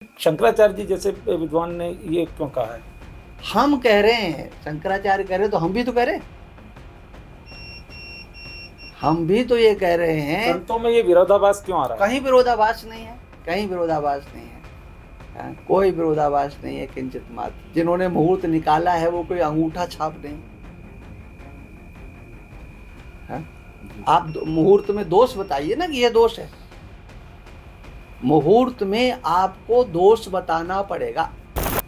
शंकराचार्य जी जैसे विद्वान ने ये क्यों कहा है? हम कह रहे हैं, शंकराचार्य कह रहे तो हम भी तो कह रहे हैं। हम भी तो ये कह रहे हैं। संतों में ये विरोधाभास क्यों आ रहा है? कहीं विरोधाभास नहीं है, कहीं विरोधाभास नहीं है। कोई विरोधाभास नहीं है किंचित मात्र। जिन्होंने मुहूर्त निकाला है वो कोई अंगूठा छाप नहीं। आप मुहूर्त में दोष बताइए ना कि ये दोष है। मुहूर्त में आपको दोष बताना पड़ेगा।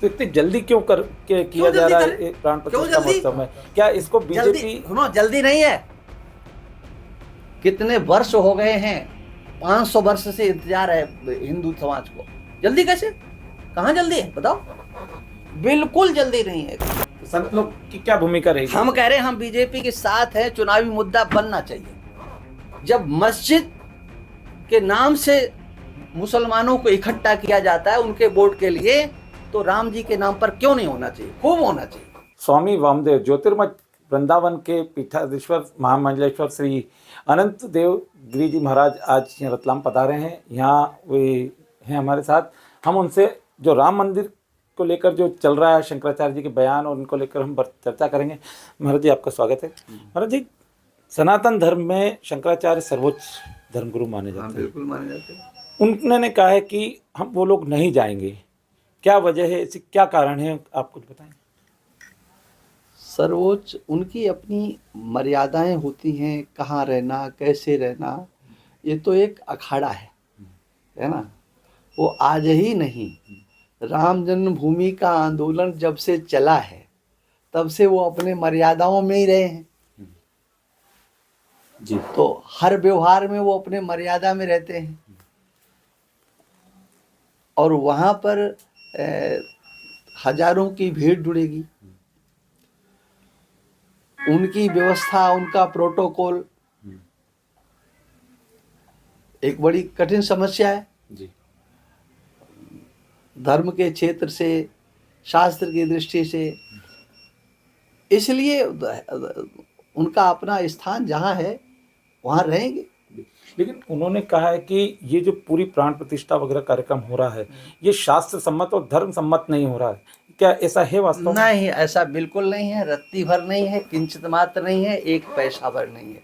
तो इतनी जल्दी क्यों किया जा रहा है प्राण प्रतिष्ठा महोत्सव में? क्या इसको बीजेपी जल्दी नहीं है। कितने वर्ष हो गए हैं? 500 वर्ष से इंतजार है हिंदू समाज को। जल्दी कैसे? कहाँ जल्दी है बताओ? बिल्कुल जल्दी नहीं है। संत लोग की क्या भूमिका रहेगी? हम कह रहे हैं हम बीजेपी के साथ हैं। चुनावी मुद्दा बनना चाहिए। जब मस्जिद के नाम से मुसलमानों को इकट्ठा किया जाता है उनके वोट के लिए, तो राम जी के नाम पर क्यों नहीं होना चाहिए? खूब होना चाहिए। स्वामी वामदेव ज्योतिर्मठ वृंदावन के पीठाधीश्वर महामंडलेश्वर श्री अनंत देव गिरी जी महाराज आज रतलाम पधारे हैं। यहाँ वे हैं हमारे साथ। हम उनसे जो राम मंदिर को लेकर जो चल रहा है, शंकराचार्य जी के बयान और उनको लेकर हम चर्चा करेंगे। महाराज जी आपका स्वागत है। महाराज जी, सनातन धर्म में शंकराचार्य सर्वोच्च धर्मगुरु माने जाते हैं। बिल्कुल माने जाते हैं। उन्होंने कहा है कि हम वो लोग नहीं जाएंगे। क्या वजह है, इसे क्या कारण है, आप कुछ बताएं। सर्वोच्च उनकी अपनी मर्यादाएं होती हैं। कहाँ रहना, कैसे रहना, ये तो एक अखाड़ा है ना। वो आज ही नहीं, राम जन्मभूमि का आंदोलन जब से चला है तब से वो अपने मर्यादाओं में ही रहे हैं जी। तो हर व्यवहार में वो अपने मर्यादा में रहते हैं और वहाँ पर हजारों की भीड़ जुड़ेगी। उनकी व्यवस्था, उनका प्रोटोकॉल एक बड़ी कठिन समस्या है जी। धर्म के क्षेत्र से, शास्त्र की दृष्टि से, इसलिए उनका अपना स्थान जहाँ है वहाँ रहेंगे। लेकिन उन्होंने कहा है कि ये जो पूरी प्राण प्रतिष्ठा वगैरह कार्यक्रम हो रहा है ये शास्त्र सम्मत और धर्म सम्मत नहीं हो रहा है। क्या ऐसा है वास्तव में? नहीं, ऐसा बिल्कुल नहीं है। रत्ती भर नहीं है, किंचित मात्र नहीं है, एक पैसा भर नहीं है।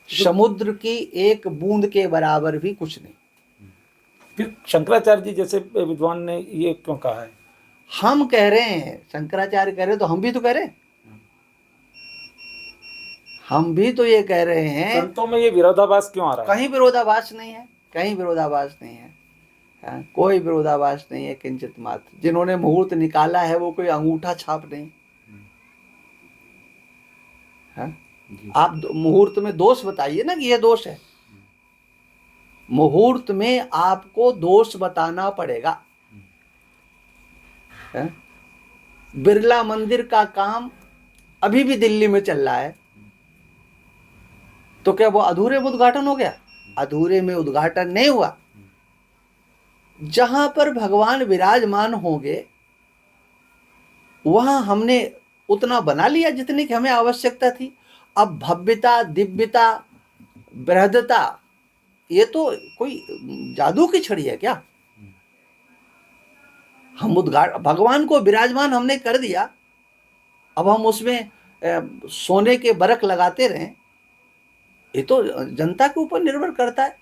समुद्र की एक बूंद के बराबर भी कुछ नहीं। फिर शंकराचार्य जी जैसे विद्वान ने ये क्यों कहा है? हम कह रहे हैं, शंकराचार्य कह रहे तो हम भी तो कह रहे हैं। हम भी तो ये कह रहे हैं। संतों में ये विरोधाभास क्यों आ रहा है? कहीं विरोधाभास नहीं है, कहीं विरोधाभास नहीं है। कोई विरोधाभास नहीं है किंचित मात्र। जिन्होंने मुहूर्त निकाला है वो कोई अंगूठा छाप नहीं। आप मुहूर्त में दोष बताइए ना कि ये दोष है। मुहूर्त में आपको दोष बताना पड़ेगा। बिरला मंदिर का काम अभी भी दिल्ली में चल रहा है, तो क्या वो अधूरे में उद्घाटन हो गया? अधूरे में उद्घाटन नहीं हुआ। जहां पर भगवान विराजमान होंगे वहां हमने उतना बना लिया जितनी की हमें आवश्यकता थी। अब भव्यता, दिव्यता, बृहदता, ये तो कोई जादू की छड़ी है क्या? हम भगवान को विराजमान हमने कर दिया, अब हम उसमें सोने के बरक लगाते रहें, ये तो जनता के ऊपर निर्भर करता है।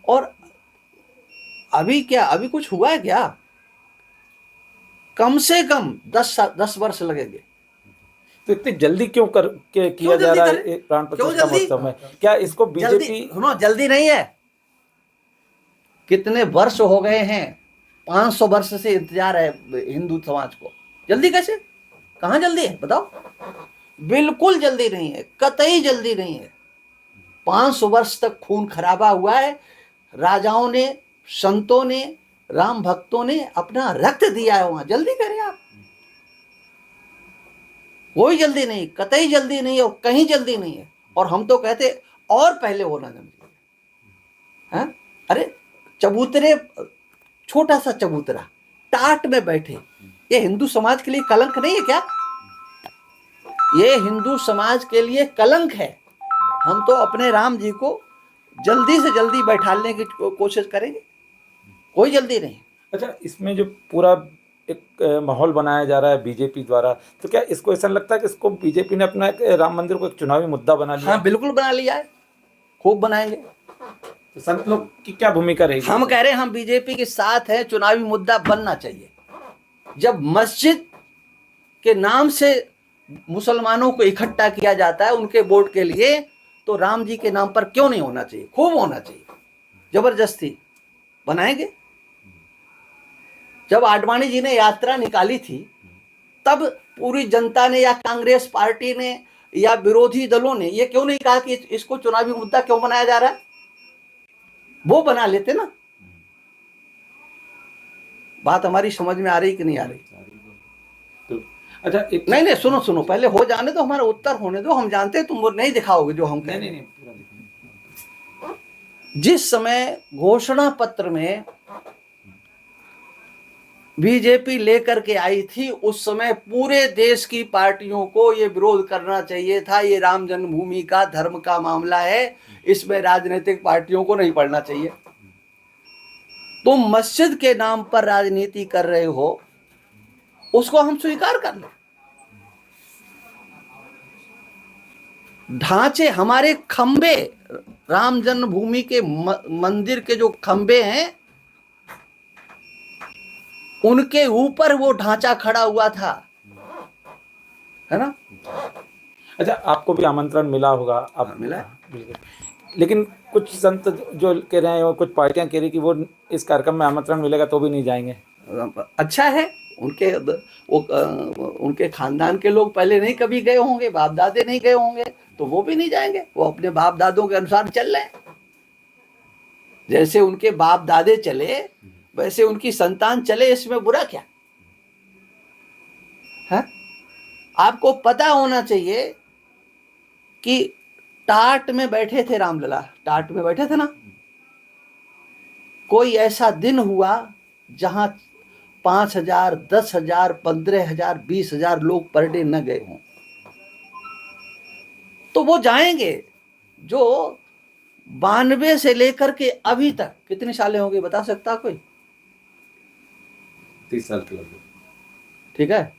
और अभी क्या, अभी कुछ हुआ है क्या? कम से कम 10 वर्ष लगेंगे। तो इतनी जल्दी क्यों किया जा रहा है प्राण प्रतिष्ठा महोत्सव में? क्या इसको बीजेपी जल्दी नहीं है। कितने वर्ष हो गए हैं? 500 वर्ष से इंतजार है हिंदू समाज को। जल्दी कैसे? कहाँ जल्दी है बताओ? बिल्कुल जल्दी नहीं है, कतई जल्दी नहीं है। 500 वर्ष तक खून खराबा हुआ है। राजाओं ने, संतों ने, राम भक्तों ने अपना रक्त दिया है वहां। जल्दी करें आप? कोई जल्दी नहीं, कतई जल्दी नहीं है और कहीं जल्दी नहीं है। और हम तो कहते और पहले होना चाहिए। अरे चबूतरे, छोटा सा चबूतरा टाट में बैठे, ये हिंदू समाज के लिए कलंक नहीं है क्या? ये हिंदू समाज के लिए कलंक है। हम तो अपने राम जी को जल्दी से जल्दी बैठाने की कोशिश करेंगे। कोई जल्दी नहीं। अच्छा, इसमें जो पूरा एक माहौल बनाया जा रहा है बीजेपी द्वारा, तो क्या इसको ऐसा लगता है कि इसको बीजेपी ने अपना एक राम मंदिर को एक चुनावी मुद्दा बना लिया? हाँ बिल्कुल बना लिया है, खूब बनाएंगे। तो संत लोग की क्या भूमिका रहेगी? हम कह रहे हैं हम बीजेपी के साथ हैं, चुनावी मुद्दा बनना चाहिए। जब मस्जिद के नाम से मुसलमानों को इकट्ठा किया जाता है उनके वोट के लिए, तो राम जी के नाम पर क्यों नहीं होना चाहिए? खूब होना चाहिए, जबरदस्ती बनाएंगे। जब आडवाणी जी ने यात्रा निकाली थी, तब पूरी जनता ने या कांग्रेस पार्टी ने या विरोधी दलों ने ये क्यों नहीं कहा कि इसको चुनावी मुद्दा क्यों बनाया जा रहा है? वो बना लेते ना। बात हमारी समझ में आ रही कि नहीं आ रही? तो अच्छा, एक नहीं सुनो सुनो, पहले हो जाने दो, हमारा उत्तर होने दो। हम जानते हैं तुम वो नहीं दिखाओगे जो हम कह रहे हैं। नहीं पूरा दिखाएं। जिस समय घोषणा पत्र में बीजेपी लेकर के आई थी, उस समय पूरे देश की पार्टियों को ये विरोध करना चाहिए था। ये राम जन्मभूमि का धर्म का मामला है, इसमें राजनीतिक पार्टियों को नहीं पढ़ना चाहिए। तुम मस्जिद के नाम पर राजनीति कर रहे हो, उसको हम स्वीकार कर लें। ढांचे, हमारे खंबे, राम जन्मभूमि के मंदिर के जो खंबे हैं, उनके ऊपर वो ढांचा खड़ा हुआ था, है ना? अच्छा, आपको भी आमंत्रण मिला होगा? आप मिला है। बिल्कुल। लेकिन कुछ संत जो कह रहे हैं और कुछ पार्टियां कह रही कि वो इस कार्यक्रम में आमंत्रण मिलेगा तो भी नहीं जाएंगे। अच्छा है, उनके खानदान के लोग पहले नहीं कभी गए होंगे, बाप दादे नहीं गए होंगे, तो वो भी नहीं जाएंगे। वो अपने बाप दादों के अनुसार चल रहे हैं। जैसे उनके बाप दादे चले वैसे उनकी संतान चले, इसमें बुरा क्या है? आपको पता होना चाहिए कि टाट में बैठे थे रामलला, टाट में बैठे थे ना। कोई ऐसा दिन हुआ जहां 5,000, 10,000, 15,000, 20,000 लोग पर डे न गए हों, तो वो जाएंगे। जो 92 से लेकर के अभी तक कितने साल होंगे बता सकता कोई? 30 साल के लगभग। ठीक है,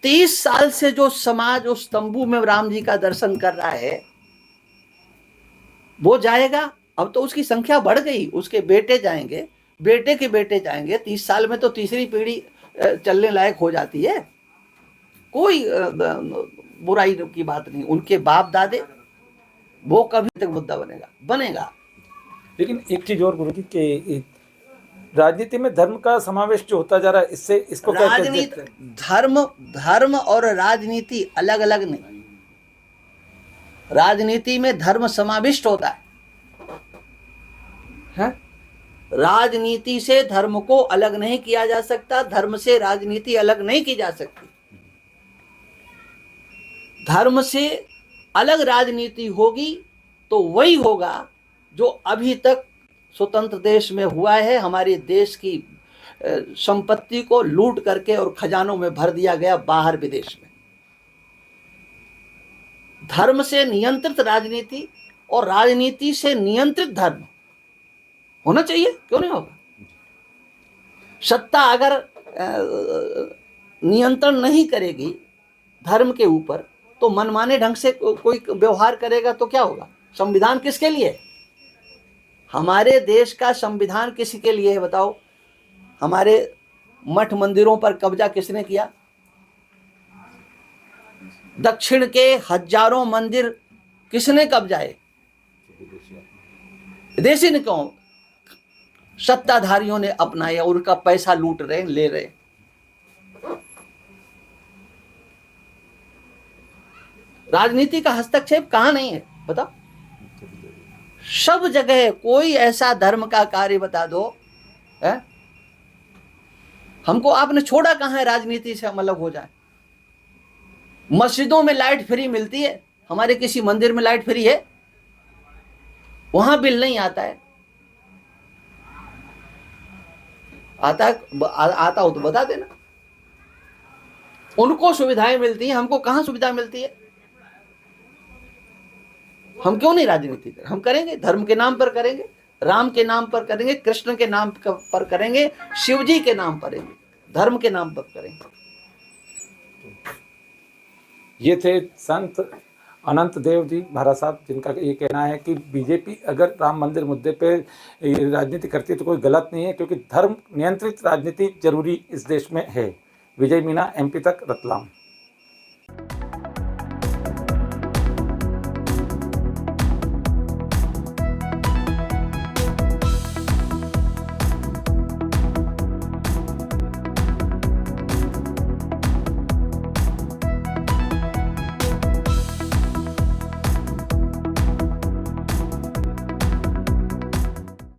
30 साल से जो समाज उस तंबू में राम जी का दर्शन कर रहा है, वो जाएगा। अब तो उसकी संख्या बढ़ गई, उसके बेटे जाएंगे, बेटे के बेटे जाएंगे। 30 साल में तो तीसरी पीढ़ी चलने लायक हो जाती है। कोई बुराई की बात नहीं। उनके बाप दादे, वो कभी तक मुद्दा बनेगा। लेकिन एक चीज और गुरु जी कि राजनीति में धर्म का समावेश जो होता जा रहा है, इससे इसको क्या राजनीति, धर्म और राजनीति अलग अलग नहीं। राजनीति में धर्म समाविष्ट होता है? राजनीति से धर्म को अलग नहीं किया जा सकता, धर्म से राजनीति अलग नहीं की जा सकती। धर्म से अलग राजनीति होगी तो वही होगा जो अभी तक स्वतंत्र देश में हुआ है। हमारे देश की संपत्ति को लूट करके और खजानों में भर दिया गया बाहर विदेश में। धर्म से नियंत्रित राजनीति और राजनीति से नियंत्रित धर्म होना चाहिए, क्यों नहीं होगा? सत्ता अगर नियंत्रण नहीं करेगी धर्म के ऊपर, तो मनमाने ढंग से कोई व्यवहार करेगा तो क्या होगा? संविधान किसके लिए? हमारे देश का संविधान किसके लिए है बताओ? हमारे मठ मंदिरों पर कब्जा किसने किया? दक्षिण के हजारों मंदिर किसने कब्जाए? विदेशी ने क्यों? सत्ताधारियों ने अपनाया, उनका पैसा लूट रहे, ले रहे। राजनीति का हस्तक्षेप कहां नहीं है बताओ? सब जगह। कोई ऐसा धर्म का कार्य बता दो है? हमको आपने छोड़ा कहां है राजनीति से हम अलग हो जाए? मस्जिदों में लाइट फ्री मिलती है, हमारे किसी मंदिर में लाइट फ्री है? वहां बिल नहीं आता है। आता हो तो बता देना। उनको सुविधाएं मिलती हैं, हमको कहां सुविधा मिलती है? हम क्यों नहीं राजनीति करें? हम करेंगे, धर्म के नाम पर करेंगे। राम के नाम पर करेंगे, कृष्ण के नाम पर करेंगे, शिव जी के नाम पर करेंगे, धर्म के नाम पर करेंगे। ये थे संत अनंत देव जी महाराज साहब, जिनका ये कहना है कि बीजेपी अगर राम मंदिर मुद्दे पे राजनीति करती है तो कोई गलत नहीं है, क्योंकि धर्म नियंत्रित राजनीति जरूरी इस देश में है। विजय मीना, MP तक, रतलाम।